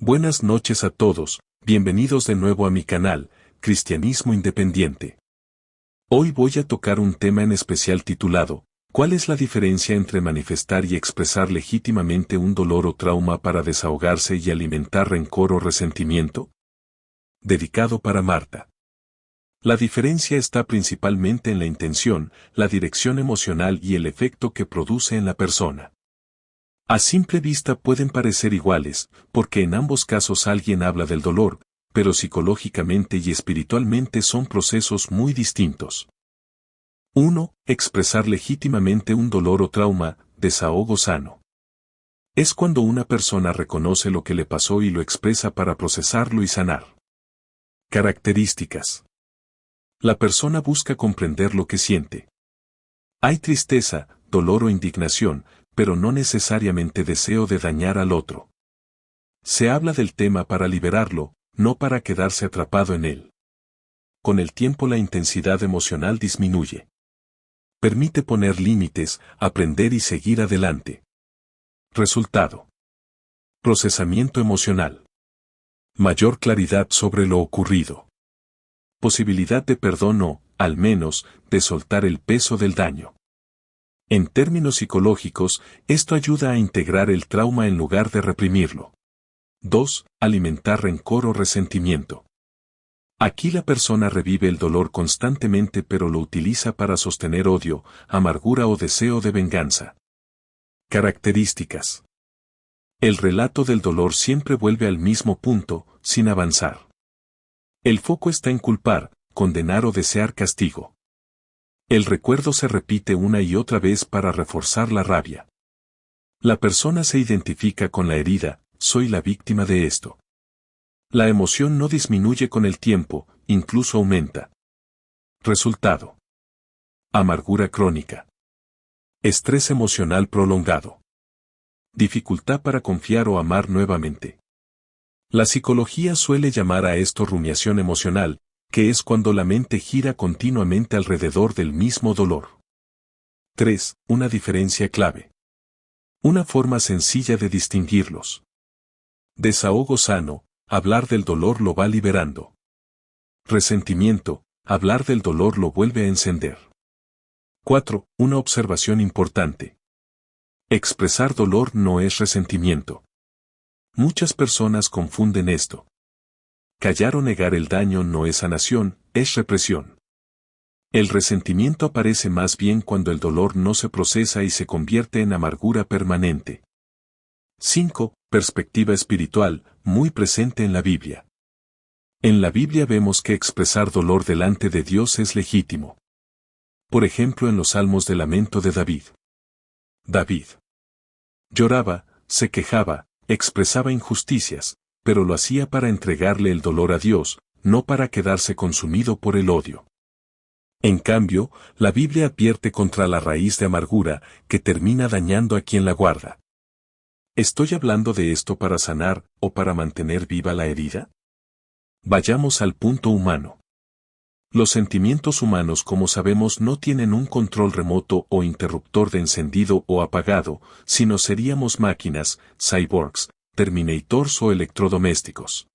Buenas noches a todos, bienvenidos de nuevo a mi canal, Cristianismo Independiente. Hoy voy a tocar un tema en especial titulado, ¿cuál es la diferencia entre manifestar y expresar legítimamente un dolor o trauma para desahogarse y alimentar rencor o resentimiento? Dedicado para Marta. La diferencia está principalmente en la intención, la dirección emocional y el efecto que produce en la persona. A simple vista pueden parecer iguales, porque en ambos casos alguien habla del dolor, pero psicológicamente y espiritualmente son procesos muy distintos. 1. Expresar legítimamente un dolor o trauma, desahogo sano. Es cuando una persona reconoce lo que le pasó y lo expresa para procesarlo y sanar. Características. La persona busca comprender lo que siente. Hay tristeza, dolor o indignación, pero no necesariamente deseo de dañar al otro. Se habla del tema para liberarlo, no para quedarse atrapado en él. Con el tiempo la intensidad emocional disminuye. Permite poner límites, aprender y seguir adelante. Resultado. Procesamiento emocional. Mayor claridad sobre lo ocurrido. Posibilidad de perdón o, al menos, de soltar el peso del daño. En términos psicológicos, esto ayuda a integrar el trauma en lugar de reprimirlo. 2. Alimentar rencor o resentimiento. Aquí la persona revive el dolor constantemente pero lo utiliza para sostener odio, amargura o deseo de venganza. Características. El relato del dolor siempre vuelve al mismo punto, sin avanzar. El foco está en culpar, condenar o desear castigo. El recuerdo se repite una y otra vez para reforzar la rabia. La persona se identifica con la herida, soy la víctima de esto. La emoción no disminuye con el tiempo, incluso aumenta. Resultado. Amargura crónica. Estrés emocional prolongado. Dificultad para confiar o amar nuevamente. La psicología suele llamar a esto rumiación emocional, que es cuando la mente gira continuamente alrededor del mismo dolor. 3. Una diferencia clave. Una forma sencilla de distinguirlos. Desahogo sano, hablar del dolor lo va liberando. Resentimiento, hablar del dolor lo vuelve a encender. 4. Una observación importante. Expresar dolor no es resentimiento. Muchas personas confunden esto. Callar o negar el daño no es sanación, es represión. El resentimiento aparece más bien cuando el dolor no se procesa y se convierte en amargura permanente. 5. Perspectiva espiritual, muy presente en la Biblia. En la Biblia vemos que expresar dolor delante de Dios es legítimo. Por ejemplo en los Salmos de Lamento de David. David lloraba, se quejaba, expresaba injusticias, pero lo hacía para entregarle el dolor a Dios, no para quedarse consumido por el odio. En cambio, la Biblia advierte contra la raíz de amargura, que termina dañando a quien la guarda. ¿Estoy hablando de esto para sanar o para mantener viva la herida? Vayamos al punto humano. Los sentimientos humanos, como sabemos, no tienen un control remoto o interruptor de encendido o apagado, sino seríamos máquinas, cyborgs, Terminators o electrodomésticos.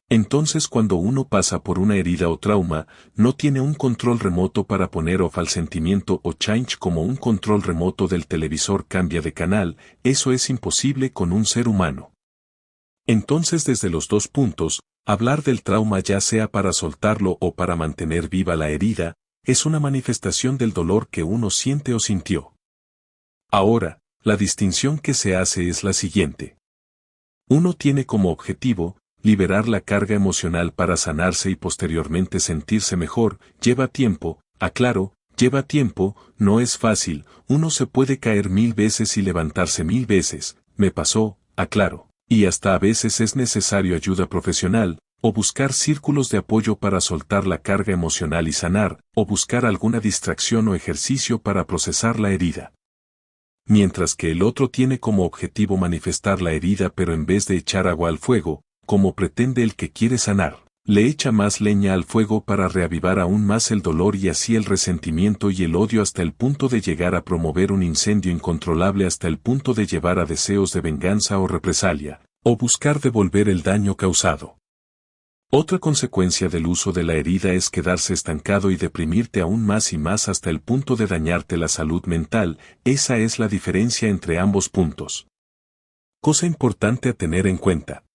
Entonces cuando uno pasa por una herida o trauma, no tiene un control remoto para poner off al sentimiento o change como un control remoto del televisor cambia de canal, eso es imposible con un ser humano. Entonces desde los dos puntos, hablar del trauma ya sea para soltarlo o para mantener viva la herida, es una manifestación del dolor que uno siente o sintió. Ahora, la distinción que se hace es la siguiente. Uno tiene como objetivo, liberar la carga emocional para sanarse y posteriormente sentirse mejor, lleva tiempo, aclaro, lleva tiempo, no es fácil, uno se puede caer 1000 veces y levantarse 1000 veces, me pasó, aclaro, y hasta a veces es necesario ayuda profesional, o buscar círculos de apoyo para soltar la carga emocional y sanar, o buscar alguna distracción o ejercicio para procesar la herida. Mientras que el otro tiene como objetivo manifestar la herida pero en vez de echar agua al fuego, como pretende el que quiere sanar, le echa más leña al fuego para reavivar aún más el dolor y así el resentimiento y el odio hasta el punto de llegar a promover un incendio incontrolable hasta el punto de llevar a deseos de venganza o represalia, O buscar devolver el daño causado. Otra consecuencia del uso de la herida es quedarse estancado y deprimirte aún más y más hasta el punto de dañarte la salud mental. Esa es la diferencia entre ambos puntos. Cosa importante a tener en cuenta.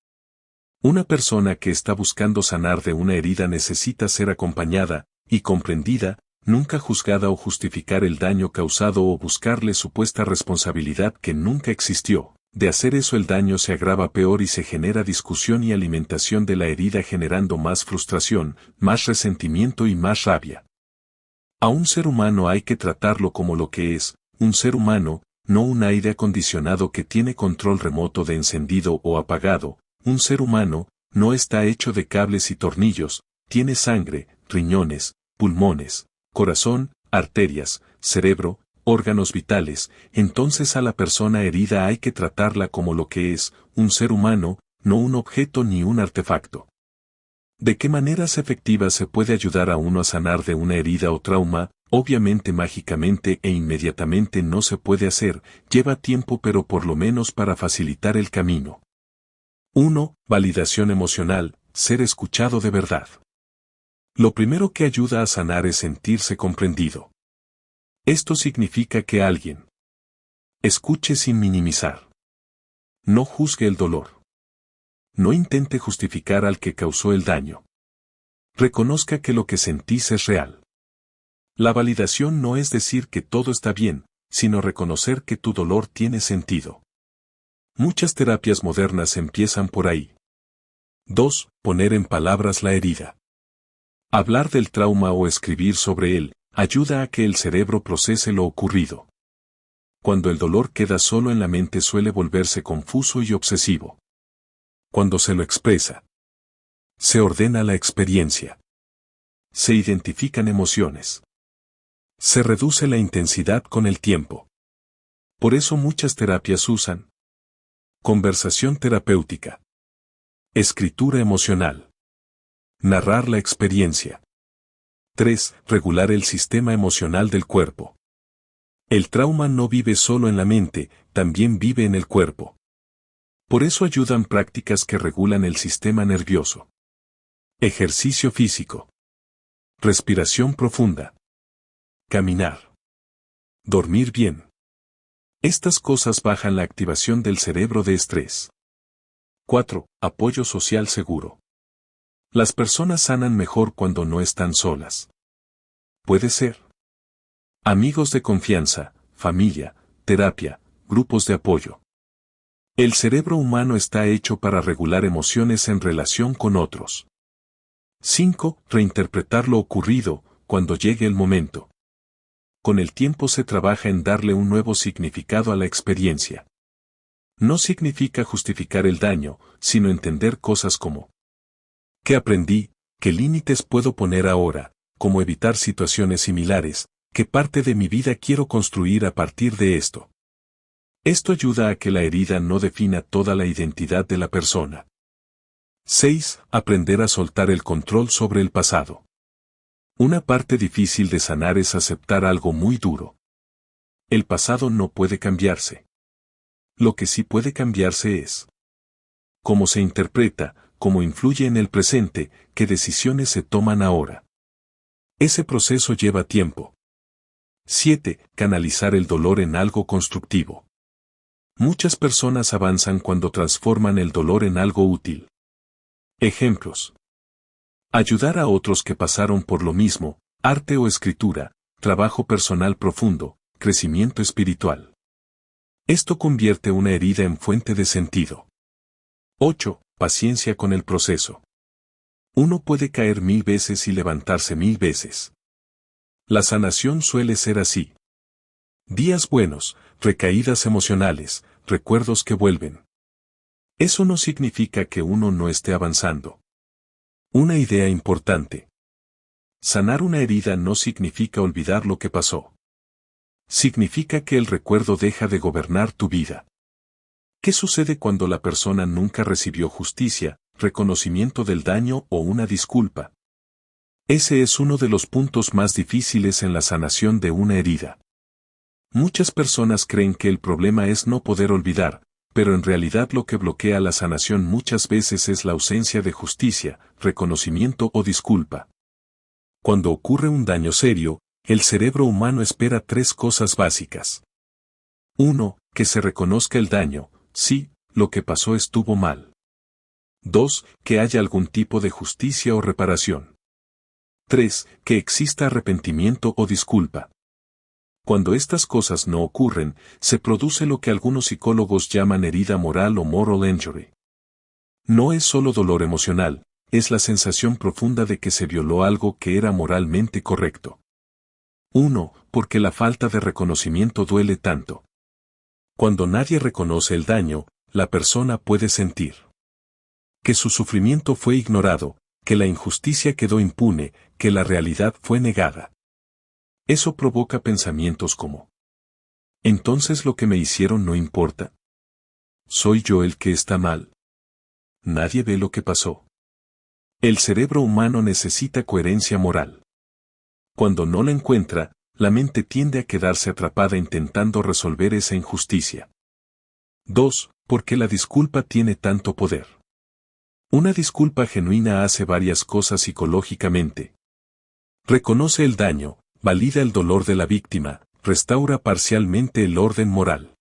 Una persona que está buscando sanar de una herida necesita ser acompañada y comprendida, nunca juzgada o justificar el daño causado o buscarle supuesta responsabilidad que nunca existió. De hacer eso el daño se agrava peor y se genera discusión y alimentación de la herida generando más frustración, más resentimiento y más rabia. A un ser humano hay que tratarlo como lo que es, un ser humano, no un aire acondicionado que tiene control remoto de encendido o apagado. Un ser humano no está hecho de cables y tornillos, tiene sangre, riñones, pulmones, corazón, arterias, cerebro, órganos vitales. Entonces a la persona herida hay que tratarla como lo que es, un ser humano, no un objeto ni un artefacto. ¿De qué maneras efectivas se puede ayudar a uno a sanar de una herida o trauma? Obviamente mágicamente e inmediatamente no se puede hacer, lleva tiempo pero por lo menos para facilitar el camino. 1. Validación emocional, ser escuchado de verdad. Lo primero que ayuda a sanar es sentirse comprendido. Esto significa que alguien escuche sin minimizar. No juzgue el dolor. No intente justificar al que causó el daño. Reconozca que lo que sentís es real. La validación no es decir que todo está bien, sino reconocer que tu dolor tiene sentido. Muchas terapias modernas empiezan por ahí. 2. Poner en palabras la herida. Hablar del trauma o escribir sobre él ayuda a que el cerebro procese lo ocurrido. Cuando el dolor queda solo en la mente suele volverse confuso y obsesivo. Cuando se lo expresa, se ordena la experiencia. Se identifican emociones. Se reduce la intensidad con el tiempo. Por eso muchas terapias usan conversación terapéutica, escritura emocional, narrar la experiencia. 3. Regular el sistema emocional del cuerpo. El trauma no vive solo en la mente, también vive en el cuerpo. Por eso ayudan prácticas que regulan el sistema nervioso. Ejercicio físico. Respiración profunda. Caminar. Dormir bien. Estas cosas bajan la activación del cerebro de estrés. 4. Apoyo social seguro. Las personas sanan mejor cuando no están solas. Puede ser amigos de confianza, familia, terapia, grupos de apoyo. El cerebro humano está hecho para regular emociones en relación con otros. 5. Reinterpretar lo ocurrido, cuando llegue el momento. Con el tiempo se trabaja en darle un nuevo significado a la experiencia. No significa justificar el daño, sino entender cosas como: ¿qué aprendí? ¿Qué límites puedo poner ahora? ¿Cómo evitar situaciones similares? ¿Qué parte de mi vida quiero construir a partir de esto? Esto ayuda a que la herida no defina toda la identidad de la persona. 6. Aprender a soltar el control sobre el pasado. Una parte difícil de sanar es aceptar algo muy duro. El pasado no puede cambiarse. Lo que sí puede cambiarse es cómo se interpreta, cómo influye en el presente, qué decisiones se toman ahora. Ese proceso lleva tiempo. 7. Canalizar el dolor en algo constructivo. Muchas personas avanzan cuando transforman el dolor en algo útil. Ejemplos: ayudar a otros que pasaron por lo mismo, arte o escritura, trabajo personal profundo, crecimiento espiritual. Esto convierte una herida en fuente de sentido. 8. Paciencia con el proceso. Uno puede caer 1000 veces y levantarse 1000 veces. La sanación suele ser así. Días buenos, recaídas emocionales, recuerdos que vuelven. Eso no significa que uno no esté avanzando. Una idea importante. Sanar una herida no significa olvidar lo que pasó. Significa que el recuerdo deja de gobernar tu vida. ¿Qué sucede cuando la persona nunca recibió justicia, reconocimiento del daño o una disculpa? Ese es uno de los puntos más difíciles en la sanación de una herida. Muchas personas creen que el problema es no poder olvidar, pero en realidad lo que bloquea la sanación muchas veces es la ausencia de justicia, reconocimiento o disculpa. Cuando ocurre un daño serio, el cerebro humano espera tres cosas básicas. 1. Que se reconozca el daño, sí, lo que pasó estuvo mal. 2. Que haya algún tipo de justicia o reparación. 3. Que exista arrepentimiento o disculpa. Cuando estas cosas no ocurren, se produce lo que algunos psicólogos llaman herida moral o moral injury. No es solo dolor emocional, es la sensación profunda de que se violó algo que era moralmente correcto. 1. Porque la falta de reconocimiento duele tanto. Cuando nadie reconoce el daño, la persona puede sentir que su sufrimiento fue ignorado, que la injusticia quedó impune, que la realidad fue negada. Eso provoca pensamientos como: ¿entonces lo que me hicieron no importa? ¿Soy yo el que está mal? ¿Nadie ve lo que pasó? El cerebro humano necesita coherencia moral. Cuando no la encuentra, la mente tiende a quedarse atrapada intentando resolver esa injusticia. 2. Porque la disculpa tiene tanto poder. Una disculpa genuina hace varias cosas psicológicamente. Reconoce el daño, valida el dolor de la víctima, restaura parcialmente el orden moral.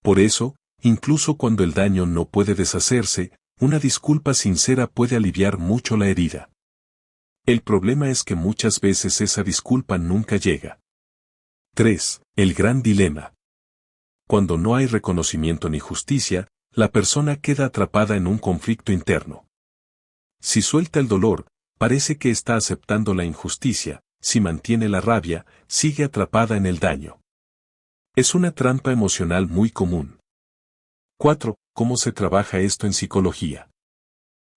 Por eso, incluso cuando el daño no puede deshacerse, una disculpa sincera puede aliviar mucho la herida. El problema es que muchas veces esa disculpa nunca llega. 3. El gran dilema. Cuando no hay reconocimiento ni justicia, la persona queda atrapada en un conflicto interno. Si suelta el dolor, parece que está aceptando la injusticia. Si mantiene la rabia, sigue atrapada en el daño. Es una trampa emocional muy común. 4. ¿Cómo se trabaja esto en psicología?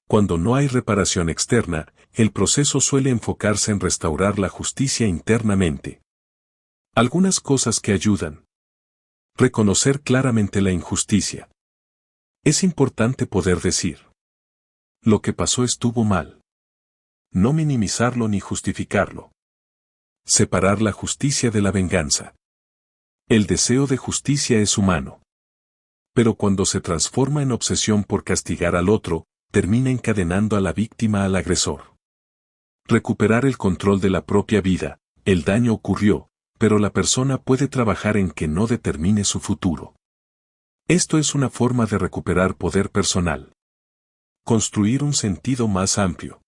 Cuando no hay reparación externa, el proceso suele enfocarse en restaurar la justicia internamente. Algunas cosas que ayudan. Reconocer claramente la injusticia. Es importante poder decir: lo que pasó estuvo mal. No minimizarlo ni justificarlo. Separar la justicia de la venganza. El deseo de justicia es humano. Pero cuando se transforma en obsesión por castigar al otro, termina encadenando a la víctima al agresor. Recuperar el control de la propia vida. El daño ocurrió, pero la persona puede trabajar en que no determine su futuro. Esto es una forma de recuperar poder personal. Construir un sentido más amplio.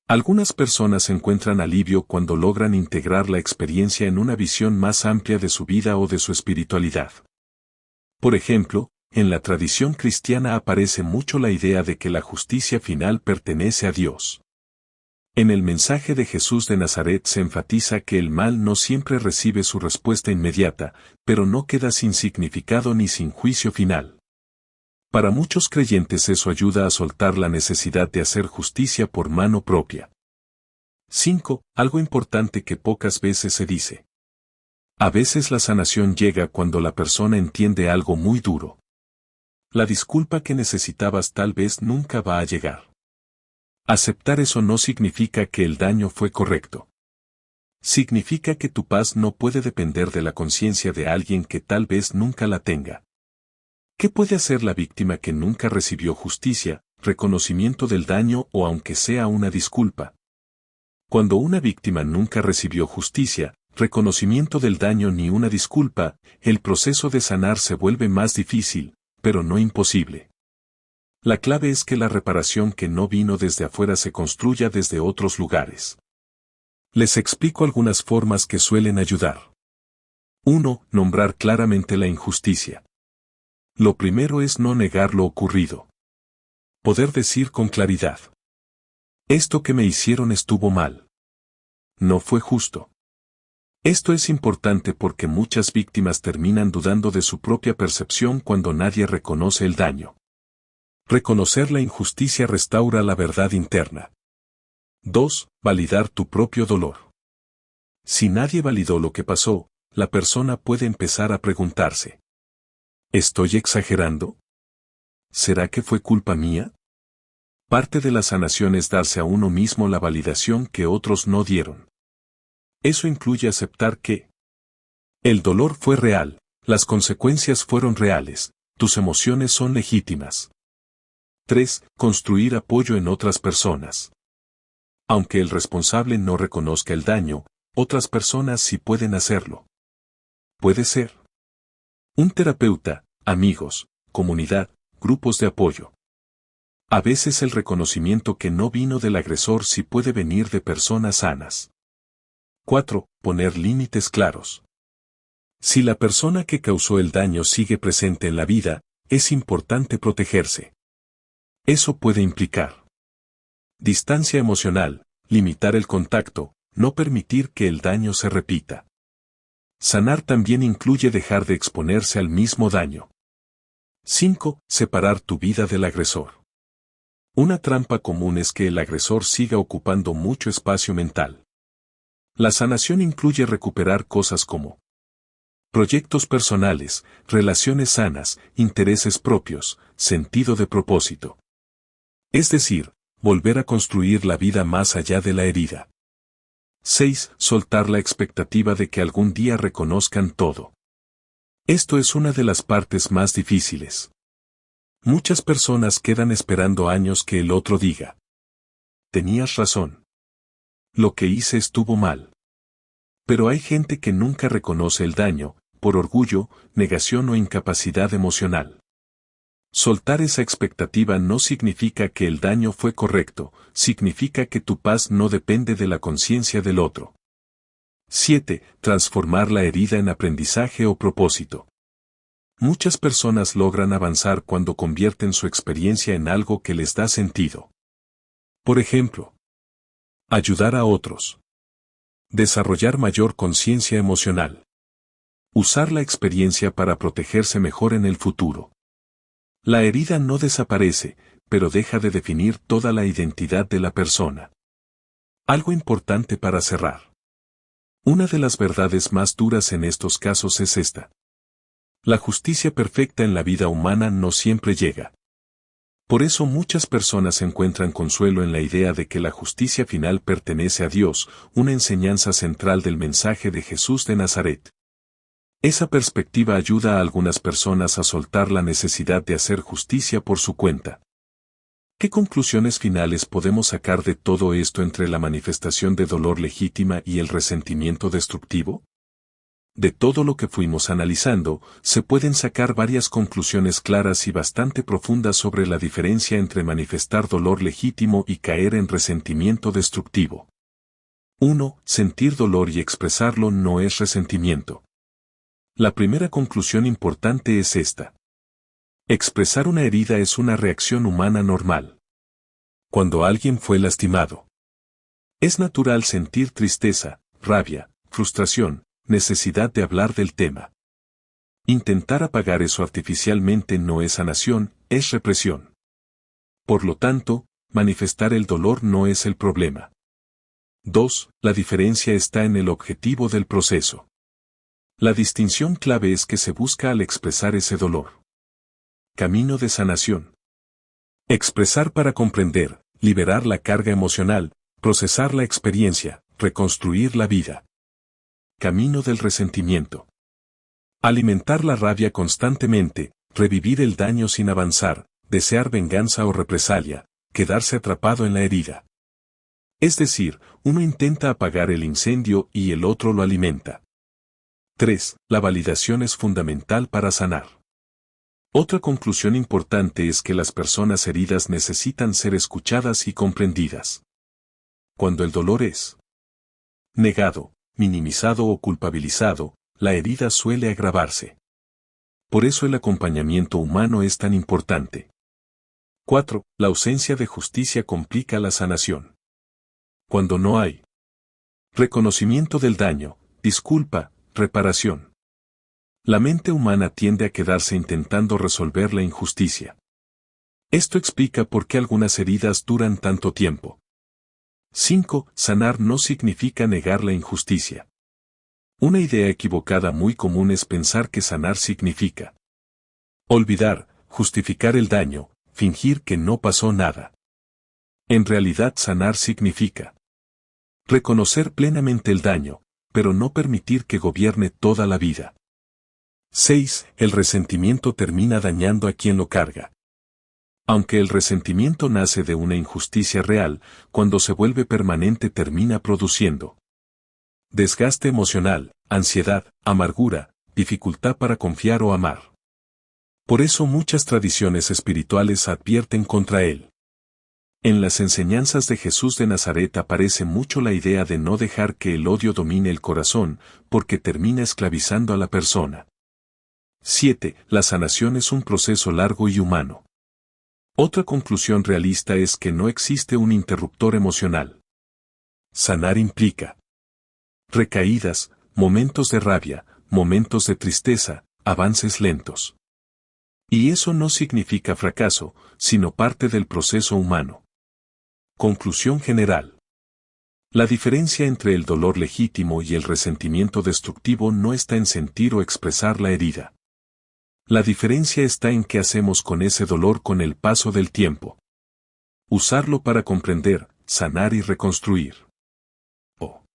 Algunas personas encuentran alivio cuando logran integrar la experiencia en una visión más amplia de su vida o de su espiritualidad. Por ejemplo, en la tradición cristiana aparece mucho la idea de que la justicia final pertenece a Dios. En el mensaje de Jesús de Nazaret se enfatiza que el mal no siempre recibe su respuesta inmediata, pero no queda sin significado ni sin juicio final. Para muchos creyentes eso ayuda a soltar la necesidad de hacer justicia por mano propia. 5. Algo importante que pocas veces se dice. A veces la sanación llega cuando la persona entiende algo muy duro. La disculpa que necesitabas tal vez nunca va a llegar. Aceptar eso no significa que el daño fue correcto. Significa que tu paz no puede depender de la conciencia de alguien que tal vez nunca la tenga. ¿Qué puede hacer la víctima que nunca recibió justicia, reconocimiento del daño o aunque sea una disculpa? Cuando una víctima nunca recibió justicia, reconocimiento del daño ni una disculpa, el proceso de sanar se vuelve más difícil, pero no imposible. La clave es que la reparación que no vino desde afuera se construya desde otros lugares. Les explico algunas formas que suelen ayudar. 1. Nombrar claramente la injusticia. Lo primero es no negar lo ocurrido. Poder decir con claridad: esto que me hicieron estuvo mal. No fue justo. Esto es importante porque muchas víctimas terminan dudando de su propia percepción cuando nadie reconoce el daño. Reconocer la injusticia restaura la verdad interna. 2. Validar tu propio dolor. Si nadie validó lo que pasó, la persona puede empezar a preguntarse: ¿estoy exagerando? ¿Será que fue culpa mía? Parte de la sanación es darse a uno mismo la validación que otros no dieron. Eso incluye aceptar que el dolor fue real, las consecuencias fueron reales, Tus emociones son legítimas. 3. Construir apoyo en otras personas. Aunque el responsable no reconozca el daño, otras personas sí pueden hacerlo. Puede ser un terapeuta, amigos, comunidad, grupos de apoyo. A veces el reconocimiento que no vino del agresor sí puede venir de personas sanas. 4. Poner límites claros. Si la persona que causó el daño sigue presente en la vida, es importante protegerse. Eso puede implicar distancia emocional, limitar el contacto, no permitir que el daño se repita. Sanar también incluye dejar de exponerse al mismo daño. 5. Separar tu vida del agresor. Una trampa común es que el agresor siga ocupando mucho espacio mental. La sanación incluye recuperar cosas como proyectos personales, relaciones sanas, intereses propios, sentido de propósito. Es decir, volver a construir la vida más allá de la herida. 6. Soltar la expectativa de que algún día reconozcan todo. Esto es una de las partes más difíciles. Muchas personas quedan esperando años que el otro diga: tenías razón. Lo que hice estuvo mal. Pero hay gente que nunca reconoce el daño, por orgullo, negación o incapacidad emocional. Soltar esa expectativa no significa que el daño fue correcto, significa que tu paz no depende de la conciencia del otro. 7. Transformar la herida en aprendizaje o propósito. Muchas personas logran avanzar cuando convierten su experiencia en algo que les da sentido. Por ejemplo, ayudar a otros. Desarrollar mayor conciencia emocional. Usar la experiencia para protegerse mejor en el futuro. La herida no desaparece, pero deja de definir toda la identidad de la persona. Algo importante para cerrar. Una de las verdades más duras en estos casos es esta. La justicia perfecta en la vida humana no siempre llega. Por eso muchas personas encuentran consuelo en la idea de que la justicia final pertenece a Dios, una enseñanza central del mensaje de Jesús de Nazaret. Esa perspectiva ayuda a algunas personas a soltar la necesidad de hacer justicia por su cuenta. ¿Qué conclusiones finales podemos sacar de todo esto entre la manifestación de dolor legítima y el resentimiento destructivo? De todo lo que fuimos analizando, se pueden sacar varias conclusiones claras y bastante profundas sobre la diferencia entre manifestar dolor legítimo y caer en resentimiento destructivo. 1. Sentir dolor y expresarlo no es resentimiento. La primera conclusión importante es esta. Expresar una herida es una reacción humana normal. Cuando alguien fue lastimado, es natural sentir tristeza, rabia, frustración, necesidad de hablar del tema. Intentar apagar eso artificialmente no es sanación, es represión. Por lo tanto, manifestar el dolor no es el problema. 2. La diferencia está en el objetivo del proceso. La distinción clave es que se busca al expresar ese dolor. Camino de sanación. Expresar para comprender, liberar la carga emocional, procesar la experiencia, reconstruir la vida. Camino del resentimiento. Alimentar la rabia constantemente, revivir el daño sin avanzar, desear venganza o represalia, quedarse atrapado en la herida. Es decir, uno intenta apagar el incendio y el otro lo alimenta. 3. La validación es fundamental para sanar. Otra conclusión importante es que las personas heridas necesitan ser escuchadas y comprendidas. Cuando el dolor es negado, minimizado o culpabilizado, la herida suele agravarse. Por eso el acompañamiento humano es tan importante. 4. La ausencia de justicia complica la sanación. Cuando no hay reconocimiento del daño, disculpa, reparación. La mente humana tiende a quedarse intentando resolver la injusticia. Esto explica por qué algunas heridas duran tanto tiempo. 5. Sanar no significa negar la injusticia. Una idea equivocada muy común es pensar que sanar significa olvidar, justificar el daño, fingir que no pasó nada. En realidad sanar significa reconocer plenamente el daño, pero no permitir que gobierne toda la vida. 6. El resentimiento termina dañando a quien lo carga. Aunque el resentimiento nace de una injusticia real, cuando se vuelve permanente termina produciendo desgaste emocional, ansiedad, amargura, dificultad para confiar o amar. Por eso muchas tradiciones espirituales advierten contra él. En las enseñanzas de Jesús de Nazaret aparece mucho la idea de no dejar que el odio domine el corazón, porque termina esclavizando a la persona. 7. La sanación es un proceso largo y humano. Otra conclusión realista es que no existe un interruptor emocional. Sanar implica recaídas, momentos de rabia, momentos de tristeza, avances lentos. Y eso no significa fracaso, sino parte del proceso humano. Conclusión general. La diferencia entre el dolor legítimo y el resentimiento destructivo no está en sentir o expresar la herida. La diferencia está en qué hacemos con ese dolor con el paso del tiempo. Usarlo para comprender, sanar y reconstruir. O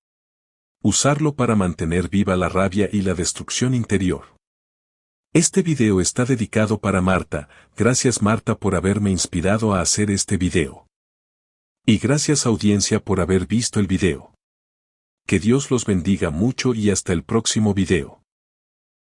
usarlo para mantener viva la rabia y la destrucción interior. Este video está dedicado para Marta. Gracias Marta por haberme inspirado a hacer este video. Y gracias audiencia por haber visto el video. Que Dios los bendiga mucho y hasta el próximo video.